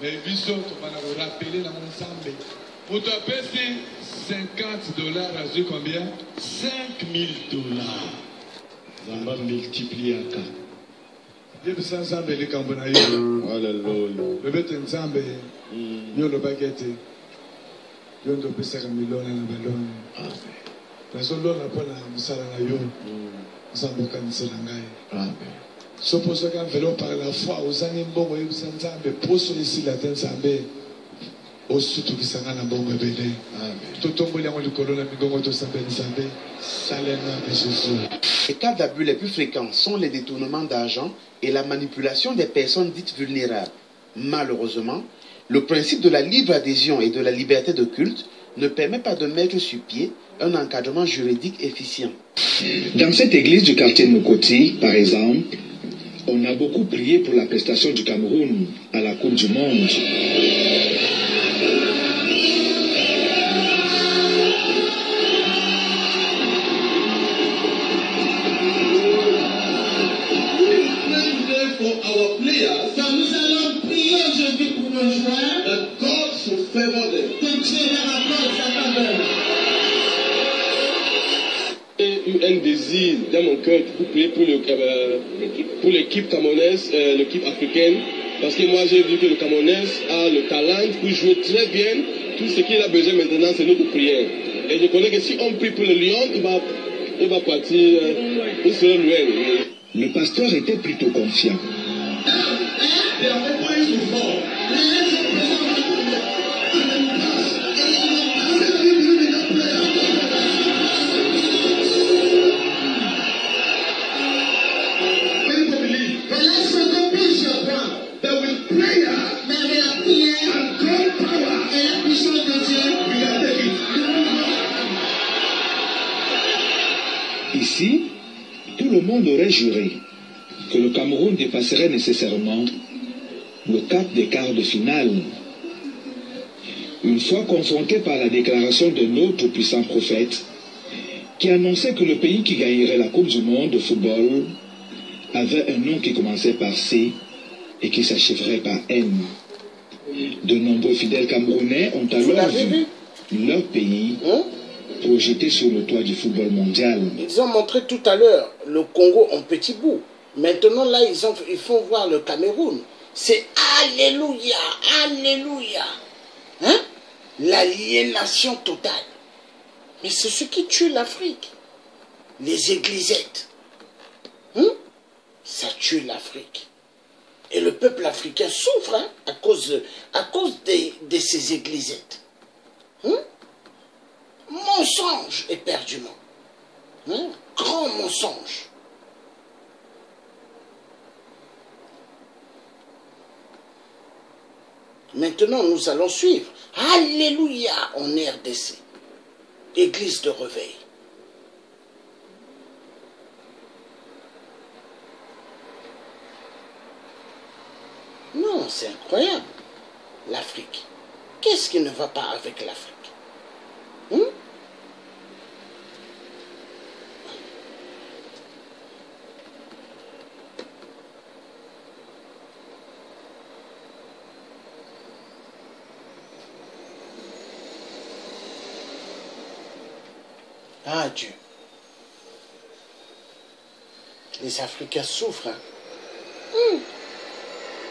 Mais biso to bana rappeler la ensemble. Pour te payer $50 à ce combien? $5,000. On va multiplier à 4. Dieu peut ensemble les cambona yo. Voilà lolo. Le bête ensemble yo le baguette. Yo ndo pesa ka milona na balon. Amen. La solo na pona musala na yo. Ensemble kanisa ngai. Amen. Suppose qu'un vélo par la foi aux années bongo et aux anzambe poso ici la tenzambe au surtout qui s'en a na bongo bébé. Amen. Tout tombe là on le colonne mi bongo to sambe nzambe. Salena de Jésus. Les cas d'abus les plus fréquents sont les détournements d'argent et la manipulation des personnes dites vulnérables. Malheureusement, le principe de la libre adhésion et de la liberté de culte ne permet pas de mettre sur pied un encadrement juridique efficient. Dans cette église du quartier Mokoti, par exemple, on a beaucoup prié pour la prestation du Cameroun à la Coupe du Monde. Ça nous allons prier aujourd'hui pour nos joueurs. Que Dieu leur accorde sa faveur. un désir dans mon cœur pour prier pour l'équipe camerounaise, l'équipe africaine. Parce que moi j'ai vu que le Camerounais a le talent pour jouer très bien. Tout ce qu'il a besoin maintenant, c'est notre prière. Et je connais que si on prie pour le Lion, il va partir, il sera loin. Le pasteur était plutôt confiant. Ici, tout le monde aurait juré que le Cameroun dépasserait nécessairement le cap des quarts de finale. Une fois confronté par la déclaration de notre puissant prophète, qui annonçait que le pays qui gagnerait la Coupe du Monde de football avait un nom qui commençait par C et qui s'achèverait par N. De nombreux fidèles Camerounais ont alors vu leur pays projeté sur le toit du football mondial. Ils ont montré tout à l'heure le Congo en petit bout. Maintenant, là, ils font voir le Cameroun. C'est Alléluia, Alléluia. Hein? L'aliénation totale. Mais c'est ce qui tue l'Afrique. Les églisettes. Ça tue l'Afrique. Et le peuple africain souffre à cause de ces églisettes. Mensonge éperdument. Grand mensonge. Maintenant, nous allons suivre. Alléluia en RDC. Église de réveil. Non, c'est incroyable. L'Afrique. Qu'est-ce qui ne va pas avec l'Afrique? Ah Dieu. Les Africains souffrent.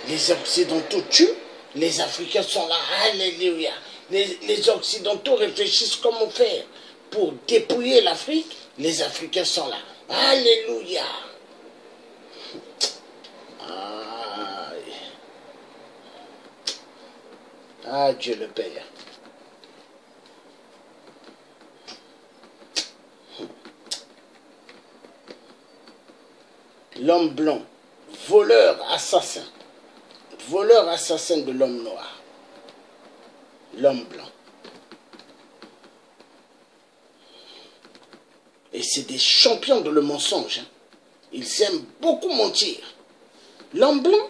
Les Occidentaux tuent. Les Africains sont là. Alléluia. Les Occidentaux réfléchissent comment faire pour dépouiller l'Afrique. Les Africains sont là. Alléluia. Ah Dieu le Père. L'homme blanc, voleur assassin de l'homme noir, l'homme blanc. Et c'est des champions de le mensonge. Ils aiment beaucoup mentir. L'homme blanc,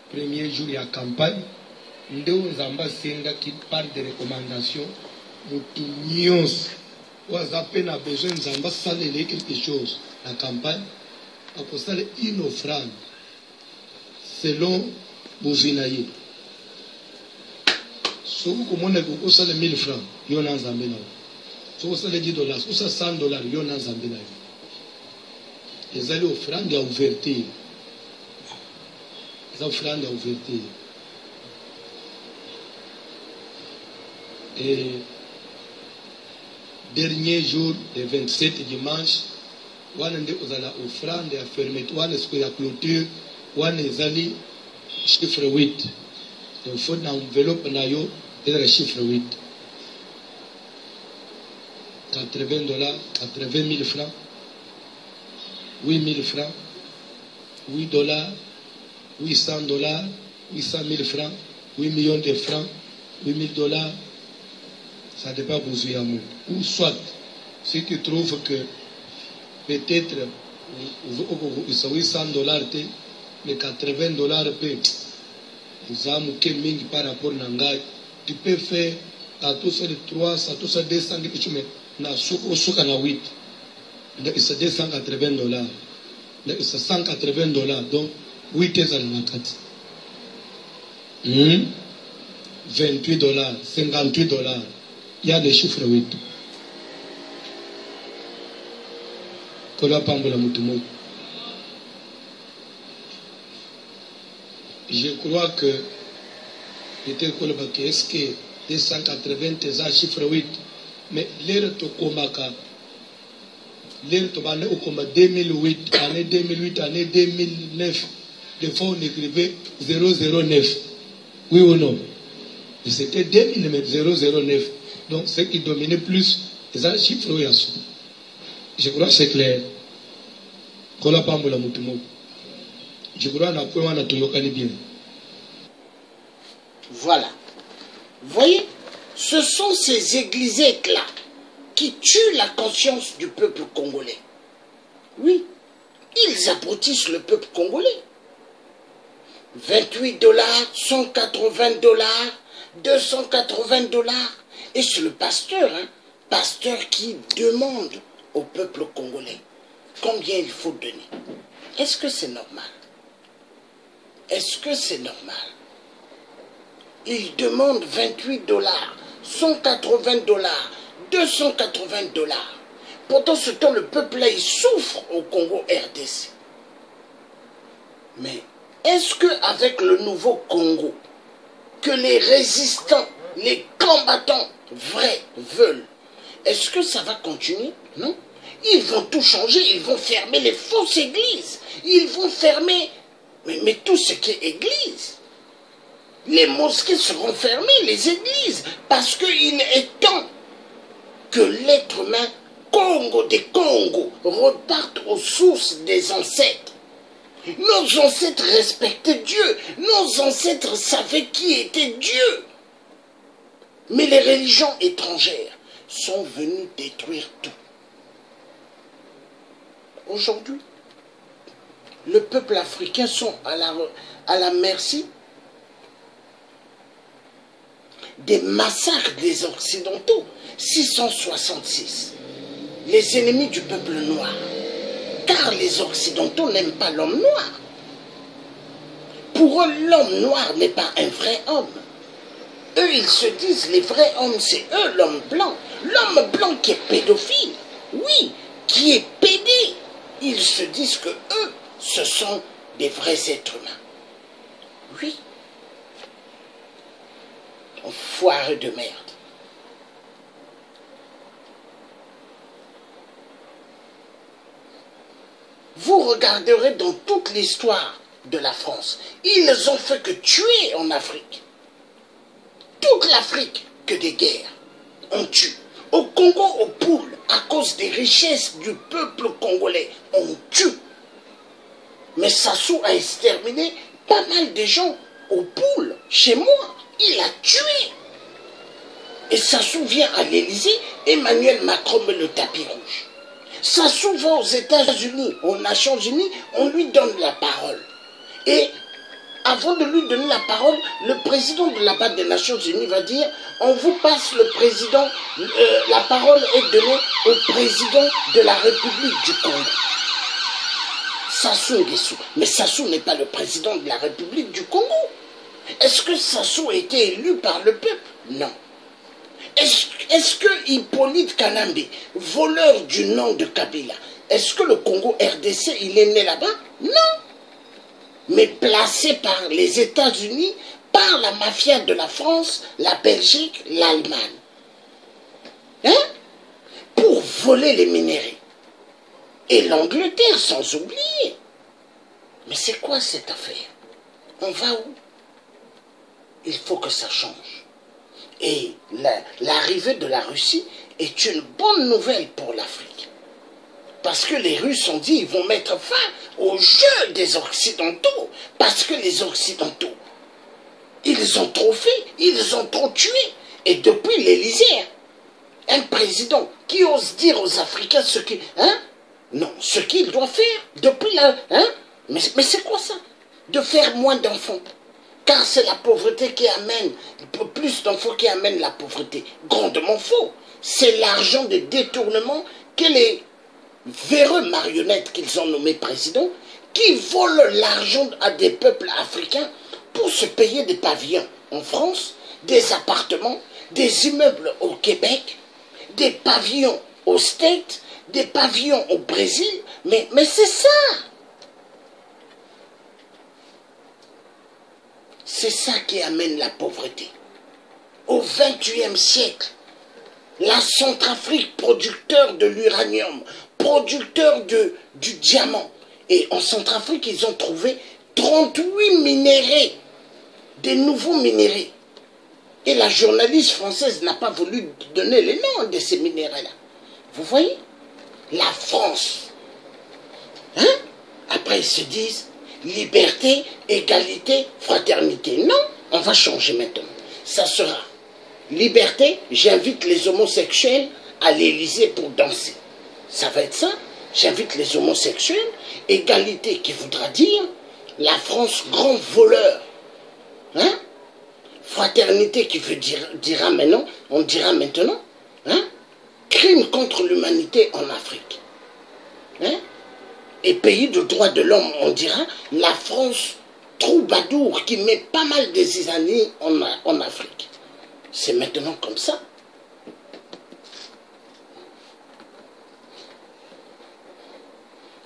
premier jour ya campagne ndeo nzamba senga qui parle de recommandation mutu nyonso oaza pe na besoin nzamba salele quelque chose la campagne akosala une offrande selon bozwina ye soki komona okosala 1000 francs yo na nzambe na yo soki osala $10 osala $100 yo na nzambe na yo ezali offrande ya ouverture. Offrande à ouverture. Et dernier jour, le 27 dimanche, on a offrande à fermeture, on a ce qu'il y a clôture, on a les chiffre 8. Il faut une enveloppe, il y a le chiffre 8. 80 dollars, 80 000 francs, 8 000 francs, 8 dollars, 800 dollars, 800 000 francs, 8 millions de francs, 8 000 dollars, ça dépend pour Zuyamou. Ou soit, si tu trouves que peut-être 800 dollars, mais 80 dollars, par rapport à Nangai, tu peux faire à tous ces 300, à tous ces 200, mais na 8. C'est 280 dollars. C'est 180 dollars. Donc, 8 est à la 28 dollars, 58 dollars. Il y a des chiffres 8. Je crois que est-ce que 280 c'est un chiffre 8, mais l'air to komaka, l'air to bane au coma 2008, année 2008, année 2009, des fois on écrivait 009, oui ou non? Et c'était 2000 mais 009, donc ce qui dominait plus c'est un chiffre 8. Je crois que c'est clair. Je crois que bien. Voilà. Vous voyez, ce sont ces églisettes-là qui tuent la conscience du peuple congolais. Oui, ils abrutissent le peuple congolais. 28 dollars, 180 dollars, 280 dollars. Et c'est le pasteur, pasteur qui demande au peuple congolais combien il faut donner. Est-ce que c'est normal? Est-ce que c'est normal? Il demande 28 dollars, 180 dollars, 280 dollars. Pendant ce temps, le peuple là, il souffre au Congo RDC. Mais est-ce qu'avec le nouveau Congo, que les résistants, les combattants vrais veulent, est-ce que ça va continuer? Non. Ils vont tout changer, ils vont fermer les fausses églises. Ils vont fermer mais tout ce qui est église. Les mosquées seront fermées, les églises, parce qu'il est temps que l'être humain Congo des Congos reparte aux sources des ancêtres. Nos ancêtres respectaient Dieu, nos ancêtres savaient qui était Dieu. Mais les religions étrangères sont venues détruire tout. Aujourd'hui, le peuple africain sont à la merci des massacres des Occidentaux. 666. Les ennemis du peuple noir. Car les Occidentaux n'aiment pas l'homme noir. Pour eux, l'homme noir n'est pas un vrai homme. Eux, ils se disent, les vrais hommes, c'est eux, l'homme blanc. L'homme blanc qui est pédophile, oui, qui est pédé. Ils se disent que eux, ce sont des vrais êtres humains. Oui. Foireux de merde. Vous regarderez dans toute l'histoire de la France, ils ont fait que tuer en Afrique. Toute l'Afrique, que des guerres. On tue. Au Congo, aux poules, à cause des richesses du peuple congolais, on tue. Mais Sassou a exterminé pas mal de gens aux poules, chez moi. Il a tué. Et Sassou vient à l'Élysée, Emmanuel Macron met le tapis rouge. Sassou va aux États-Unis, aux Nations Unies, on lui donne la parole. Et avant de lui donner la parole, le président de la base des Nations Unies va dire « On vous passe le président, la parole est donnée au président de la République du Congo. » Sassou Nguesso. Mais Sassou n'est pas le président de la République du Congo. Est-ce que Sassou a été élu par le peuple? Non. Est-ce que Hippolyte Kanambe, voleur du nom de Kabila, est-ce que le Congo RDC, il est né là-bas? Non. Mais placé par les États-Unis, par la mafia de la France, la Belgique, l'Allemagne. Hein? Pour voler les minéraux. Et l'Angleterre, sans oublier. Mais c'est quoi cette affaire? On va où? Il faut que ça change. Et l'arrivée de la Russie est une bonne nouvelle pour l'Afrique. Parce que les Russes ont dit qu'ils vont mettre fin au jeu des Occidentaux. Parce que les Occidentaux, ils ont trop fait, ils ont trop tué. Et depuis l'Élysée, un président qui ose dire aux Africains ce qu'il non, ce qu'il doit faire depuis là. Mais c'est quoi ça? De faire moins d'enfants. Car c'est la pauvreté qui amène, plus d'enfants qui amène la pauvreté. Grandement faux. C'est l'argent de détournement que les véreux marionnettes qu'ils ont nommés présidents, qui volent l'argent à des peuples africains pour se payer des pavillons en France, des appartements, des immeubles au Québec, des pavillons aux States, des pavillons au Brésil. Mais c'est ça. C'est ça qui amène la pauvreté. Au XXIe siècle, la Centrafrique, producteur de l'uranium, producteur du diamant. Et en Centrafrique, ils ont trouvé 38 minéraux, des nouveaux minéraux. Et la journaliste française n'a pas voulu donner les noms de ces minéraux-là. Vous voyez? La France. Après, ils se disent liberté, égalité, fraternité. Non, on va changer maintenant. Ça sera liberté, j'invite les homosexuels à l'Élysée pour danser. Ça va être ça. J'invite les homosexuels. Égalité qui voudra dire la France grand voleur. Fraternité qui dira maintenant, on dira maintenant, crime contre l'humanité en Afrique. Et pays de droits de l'homme, on dira la France troubadour qui met pas mal des années en Afrique. C'est maintenant comme ça.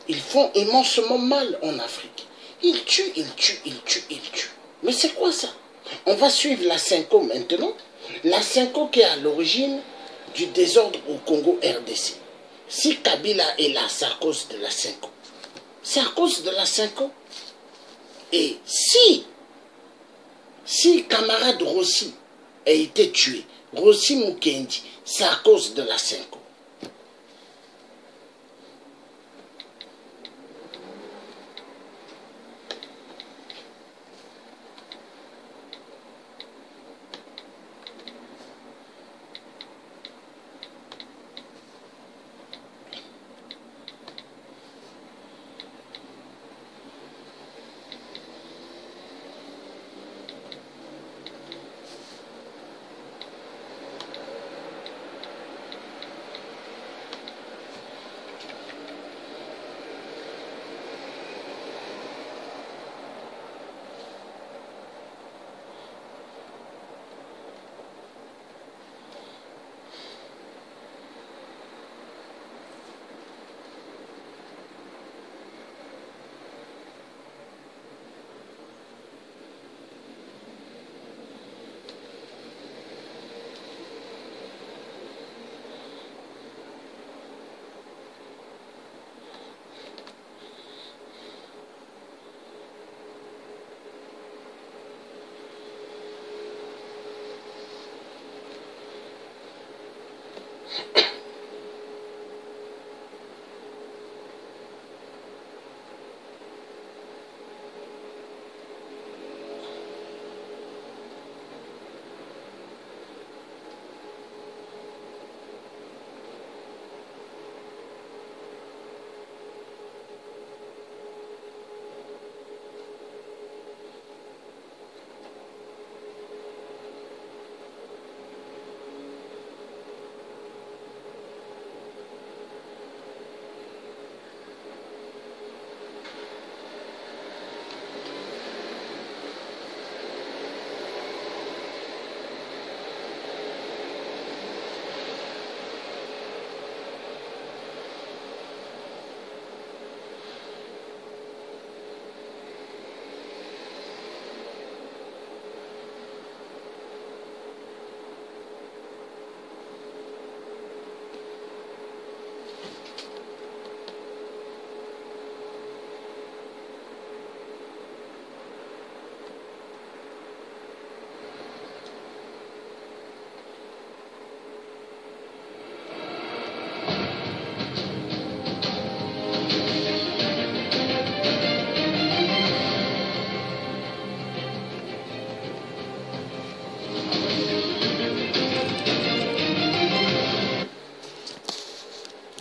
Ils font immensement mal en Afrique. Ils tuent, ils tuent, ils tuent, ils tuent. Mais c'est quoi ça? On va suivre la Cinco maintenant. La Cinco qui est à l'origine du désordre au Congo RDC. Si Kabila est là, c'est à cause de la Cinco. C'est à cause de la Cinco. Et si camarade Rossi a été tué, Rossi Mukendi, c'est à cause de la Cinco.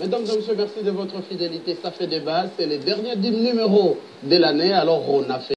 Mesdames et messieurs, merci de votre fidélité. Ça fait débat. C'est le dernier numéro de l'année. Alors, on a fait